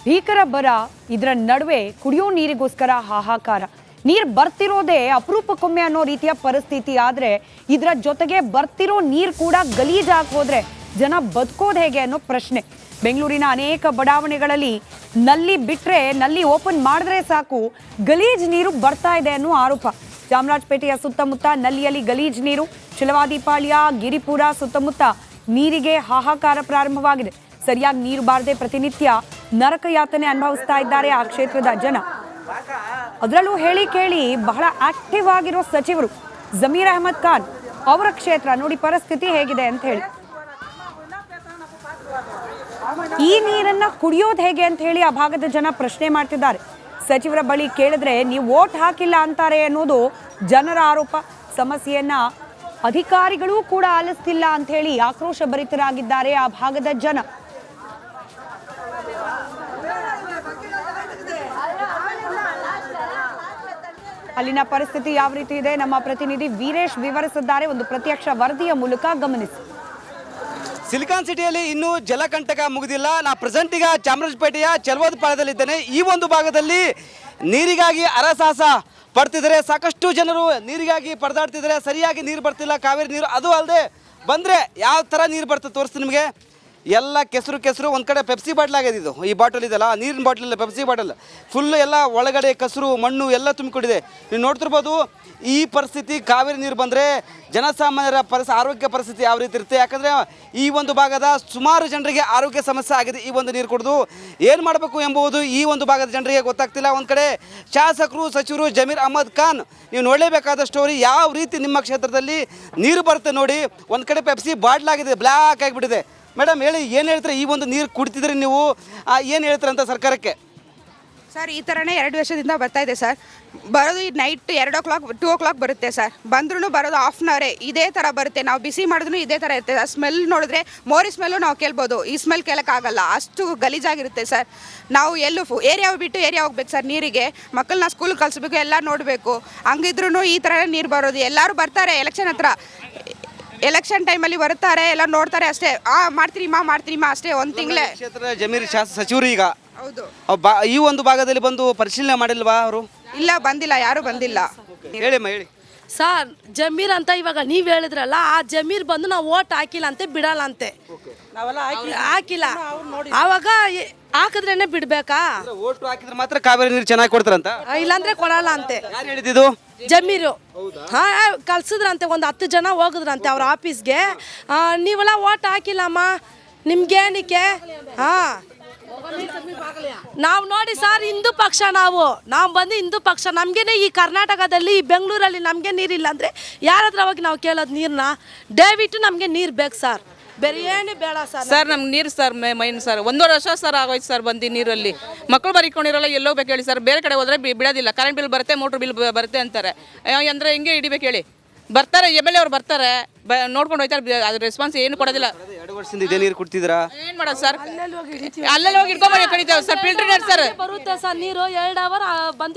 ಭೀಕರ ಬರ, ಇದರ ನಡುವೆ ಕುಡಿಯೋ ನೀರಿಗೋಸ್ಕರ ಹಾಹಾಕಾರ. ನೀರು ಬರ್ತಿರೋದೇ ಅಪರೂಪಕ್ಕೊಮ್ಮೆ ಅನ್ನೋ ರೀತಿಯ ಪರಿಸ್ಥಿತಿ. ಆದರೆ ಇದರ ಜೊತೆಗೆ ಬರ್ತಿರೋ ನೀರು ಕೂಡ ಗಲೀಜಾಗಿ ಹೋದ್ರೆ ಜನ ಬದುಕೋದು ಹೇಗೆ ಅನ್ನೋ ಪ್ರಶ್ನೆ. ಬೆಂಗಳೂರಿನ ಅನೇಕ ಬಡಾವಣೆಗಳಲ್ಲಿ ನಲ್ಲಿ ಬಿಟ್ರೆ, ನಲ್ಲಿ ಓಪನ್ ಮಾಡಿದ್ರೆ ಸಾಕು ಗಲೀಜ್ ನೀರು ಬರ್ತಾ ಇದೆ ಅನ್ನೋ ಆರೋಪ. ಚಾಮರಾಜಪೇಟೆಯ ಸುತ್ತಮುತ್ತ ನಲ್ಲಿಯಲ್ಲಿ ಗಲೀಜ್ ನೀರು, ಛಲವಾದಿಪಾಳ್ಯ, ಗಿರಿಪುರ ಸುತ್ತಮುತ್ತ ನೀರಿಗೆ ಹಾಹಾಕಾರ ಪ್ರಾರಂಭವಾಗಿದೆ. ಸರಿಯಾಗಿ ನೀರು ಬಾರದೆ ಪ್ರತಿನಿತ್ಯ ನರಕ ಯಾತನೆ ಅನುಭವಿಸ್ತಾ ಇದ್ದಾರೆ ಆ ಕ್ಷೇತ್ರದ ಜನ. ಅದರಲ್ಲೂ ಹೇಳಿ ಕೇಳಿ ಬಹಳ ಆಕ್ಟಿವ್ ಆಗಿರೋ ಸಚಿವರು ಜಮೀರ್ ಅಹಮದ್ ಖಾನ್ ಅವರ ಕ್ಷೇತ್ರ ನೋಡಿ ಪರಿಸ್ಥಿತಿ ಹೇಗಿದೆ ಅಂತ ಹೇಳಿ. ಈ ನೀರನ್ನ ಕುಡಿಯೋದು ಹೇಗೆ ಅಂತ ಹೇಳಿ ಆ ಭಾಗದ ಜನ ಪ್ರಶ್ನೆ ಮಾಡ್ತಿದ್ದಾರೆ. ಸಚಿವರ ಬಳಿ ಕೇಳಿದ್ರೆ ನೀವು ವೋಟ್ ಹಾಕಿಲ್ಲ ಅಂತಾರೆ ಅನ್ನೋದು ಜನರ ಆರೋಪ. ಸಮಸ್ಯೆಯನ್ನ ಅಧಿಕಾರಿಗಳು ಕೂಡ ಆಲಿಸ್ತಿಲ್ಲ ಅಂತ ಹೇಳಿ ಆಕ್ರೋಶ ಭರಿತರಾಗಿದ್ದಾರೆ ಆ ಭಾಗದ ಜನ. ಅಲ್ಲಿನ ಪರಿಸ್ಥಿತಿ ಯಾವ ರೀತಿ ಇದೆ ನಮ್ಮ ಪ್ರತಿನಿಧಿ ವೀರೇಶ್ ವಿವರಿಸಿದ್ದಾರೆ. ಒಂದು ಪ್ರತ್ಯಕ್ಷ ವರದಿಯ ಮೂಲಕ ಗಮನಿಸಿ. ಸಿಲಿಕಾನ್ ಸಿಟಿಯಲ್ಲಿ ಇನ್ನೂ ಜಲಕಂಟಕ ಮುಗಿದಿಲ್ಲ. ನಾ ಪ್ರೆಸೆಂಟ್ ಈಗ ಚಾಮರಾಜಪೇಟೆಯ ಛಲವಾದಿಪಾಳ್ಯದಲ್ಲಿದ್ದೇನೆ. ಈ ಒಂದು ಭಾಗದಲ್ಲಿ ನೀರಿಗಾಗಿ ಹರಸಾಹಸ ಪಡ್ತಿದ್ದಾರೆ. ಸಾಕಷ್ಟು ಜನರು ನೀರಿಗಾಗಿ ಪರದಾಡ್ತಿದ್ದಾರೆ. ಸರಿಯಾಗಿ ನೀರು ಬರ್ತಿಲ್ಲ, ಕಾವೇರಿ ನೀರು. ಅದು ಅಲ್ಲದೆ ಬಂದರೆ ಯಾವ ಥರ ನೀರು ಬರ್ತದೆ ತೋರಿಸ್ತೀನಿ ನಿಮಗೆ. ಎಲ್ಲ ಕೆಸರು ಒಂದು ಕಡೆ ಪೆಪ್ಸಿ ಬಾಟ್ಲ್ ಆಗಿದೆ. ಇದು ಈ ಬಾಟಲ್ ಇದೆಲ್ಲ ನೀರಿನ ಬಾಟಲ್ ಇಲ್ಲ, ಪೆಪ್ಸಿ ಬಾಟಲ್ ಫುಲ್ಲು ಎಲ್ಲ ಒಳಗಡೆ ಕೆಸರು ಮಣ್ಣು ಎಲ್ಲ ತುಂಬಿಕೊಂಡಿದೆ. ನೀವು ನೋಡ್ತಿರ್ಬೋದು ಈ ಪರಿಸ್ಥಿತಿ. ಕಾವೇರಿ ನೀರು ಬಂದರೆ ಜನಸಾಮಾನ್ಯರ ಆರೋಗ್ಯ ಪರಿಸ್ಥಿತಿ ಯಾವ ರೀತಿ ಇರುತ್ತೆ. ಯಾಕಂದರೆ ಈ ಒಂದು ಭಾಗದ ಸುಮಾರು ಜನರಿಗೆ ಆರೋಗ್ಯ ಸಮಸ್ಯೆ ಆಗಿದೆ ಈ ಒಂದು ನೀರು ಕುಡಿದು. ಏನು ಮಾಡಬೇಕು ಎಂಬುದು ಈ ಒಂದು ಭಾಗದ ಜನರಿಗೆ ಗೊತ್ತಾಗ್ತಿಲ್ಲ. ಒಂದು ಕಡೆ ಶಾಸಕರು ಸಚಿವರು ಜಮೀರ್ ಅಹಮದ್ ಖಾನ್ ನೀವು ನೋಡಲೇಬೇಕಾದ ಸ್ಟೋರಿ. ಯಾವ ರೀತಿ ನಿಮ್ಮ ಕ್ಷೇತ್ರದಲ್ಲಿ ನೀರು ಬರುತ್ತೆ ನೋಡಿ. ಒಂದು ಕಡೆ ಪೆಪ್ಸಿ ಬಾಟ್ಲ್ ಆಗಿದೆ, ಬ್ಲ್ಯಾಕ್ ಆಗಿಬಿಟ್ಟಿದೆ. ಮೇಡಮ್ ಹೇಳಿ, ಏನು ಹೇಳ್ತಾರೆ? ಈ ಒಂದು ನೀರು ಕುಡಿತಿದ್ರೆ ನೀವು ಏನು ಹೇಳ್ತಾರೆ ಅಂತ ಸರ್ಕಾರಕ್ಕೆ? ಸರ್, ಈ ಥರನೇ 2 ವರ್ಷದಿಂದ ಬರ್ತಾ ಇದೆ ಸರ್. ಬರೋದು ಈ ನೈಟ್ 2 o'clock ಬರುತ್ತೆ ಸರ್. ಬಂದ್ರೂ ಬರೋದು ಹಾಫ್ ಆನ್ ಅವರೇ ಇದೇ ಥರ ಬರುತ್ತೆ. ನಾವು ಬಿಸಿ ಮಾಡಿದ್ರು ಇದೇ ಥರ ಇರುತ್ತೆ. ಸ್ಮೆಲ್ ನೋಡಿದ್ರೆ ಮೋರಿ ಸ್ಮೆಲ್ಲು ನಾವು ಕೇಳ್ಬೋದು, ಈ ಸ್ಮೆಲ್ ಕೇಳೋಕ್ಕಾಗಲ್ಲ, ಅಷ್ಟು ಗಲೀಜಾಗಿರುತ್ತೆ ಸರ್. ನಾವು ಎಲ್ಲೂ ಏರಿಯಾ ಬಿಟ್ಟು ಏರಿಯಾ ಹೋಗ್ಬೇಕು ಸರ್ ನೀರಿಗೆ. ಮಕ್ಕಳನ್ನ ಸ್ಕೂಲ್ಗೆ ಕಳಿಸ್ಬೇಕು, ಎಲ್ಲ ನೋಡಬೇಕು. ಹಂಗಿದ್ರೂ ಈ ಥರನೇ ನೀರು ಬರೋದು. ಎಲ್ಲರೂ ಬರ್ತಾರೆ ಎಲೆಕ್ಷನ್ ಹತ್ರ, ಎಲೆಕ್ಷನ್ ಟೈಮಲ್ಲಿ ಬರ್ತಾರೆ, ಎಲ್ಲ ನೋಡ್ತಾರೆ ಅಷ್ಟೇ. ಮಾಡ್ತೀರಿ ಮಾ ಅಷ್ಟೇ. ಒಂದು ತಿಂಗಳೇ ಕ್ಷೇತ್ರ ಜಮೀರ್ ಸಚಿವರು ಈಗ ಹೌದು ಈ ಒಂದು ಭಾಗದಲ್ಲಿ ಬಂದು ಪರಿಶೀಲನೆ ಮಾಡಿಲ್ವಾ ಅವರು? ಇಲ್ಲ, ಬಂದಿಲ್ಲ, ಯಾರು ಬಂದಿಲ್ಲ. ಹೇಳಿಮ್ಮ ಹೇಳಿ ಸರ್. ಜಮೀರ್ ಅಂತ ಇವಾಗ ನೀವು ಹೇಳಿದ್ರಲ್ಲ, ಆ ಜಮೀರ್ ಬಂದು ನಾವು ಓಟ್ ಹಾಕಿಲ್ಲ ಅಂತೆ, ಬಿಡಲ್ಲ ಅಂತೆ. ಹಾಕಿಲ್ಲ, ಆವಾಗ ಹಾಕಿದ್ರೇನೆ ಬಿಡ್ಬೇಕಾ? ಓಟ್ ಹಾಕಿದ್ರೆ ಮಾತ್ರ ಕಾವೇರಿ ನೀರು ಚೆನ್ನಾಗಿ ಕೊಡ್ತಾರಂತ, ಇಲ್ಲಾಂದ್ರೆ ಕೊಡಲ್ಲ ಅಂತೆ. ಯಾರು ಹೇಳಿದ್ದು? ಜಮೀರು ಕಳ್ಸಿದ್ರಂತೆ. ಒಂದು 10 ಜನ ಹೋಗಿದ್ರಂತೆ ಅವ್ರ ಆಫೀಸ್ಗೆ. ನೀವೆಲ್ಲ ಓಟ್ ಹಾಕಿಲ್ಲಮ್ಮ, ನಿಮ್ಗೇನಿಕೆ? ನಾವು ನೋಡಿ ಸರ್, ಹಿಂದೂ ಪಕ್ಷ ನಾವು ಬಂದು ಹಿಂದೂ ಪಕ್ಷ. ನಮ್ಗೇನೆ ಈ ಕರ್ನಾಟಕದಲ್ಲಿ ಈ ಬೆಂಗಳೂರಲ್ಲಿ ನಮ್ಗೆ ನೀರಿಲ್ಲ ಅಂದ್ರೆ ಯಾರಾದ್ರೂ ಅವಾಗ ನಾವು ಕೇಳೋದು ನೀರನ್ನ? ದಯವಿಟ್ಟು ನಮ್ಗೆ ನೀರು ಬೇಕು ಸರ್, ಬೇರೆ ಏನು ಬೇಡ ಸರ್. ಸರ್ ನಮ್ಗೆ ನೀರು ಸರ್ ಮೈನ್ ಸರ್. 1.5 ವರ್ಷ ಸರ್ ಆಗೋಯ್ತು ಸರ್ ಬಂದು ನೀರಲ್ಲಿ. ಮಕ್ಕಳು ಬರೀಕೊಂಡಿರಲ್ಲ, ಎಲ್ಲೋ ಬೇಕು ಹೇಳಿ ಸರ್. ಬೇರೆ ಕಡೆ ಹೋದ್ರೆ ಬಿಡೋದಿಲ್ಲ. ಕರೆಂಟ್ ಬಿಲ್ ಬರುತ್ತೆ, ಮೋಟ್ರ್ ಬಿಲ್ ಬರುತ್ತೆ ಅಂತಾರೆ. ಅಂದರೆ ಹೆಂಗೆ ಹಿಡಿಬೇಕು ಹೇಳಿ? ಬರ್ತಾರೆ, MLA ಅವ್ರು ಬರ್ತಾರೆ, ನೋಡ್ಕೊಂಡು ಹೋಗ್ತಾರೆ. ಅದ್ರ ರೆಸ್ಪಾನ್ಸ್ ಏನು ಕೊಡೋದಿಲ್ಲ. 2 ವರ್ಷದಿಂದ ಇದೇ ನೀರು ಕುಡ್ತಿದ್ದೀರಾ? ಏನು ಮಾಡೋದು ಸರ್? ಅಲ್ಲೆಲ್ಲ ಹೋಗಿ ಇಟ್ಕೊಂಡ್ಬಂದು ಕಡಿತೇವೆ ಸರ್. ಫಿಲ್ಟರ್ ಸರ್ ಬರುತ್ತೆ ಸರ್ ನೀರು 2 ಅವರ್ ಬಂದು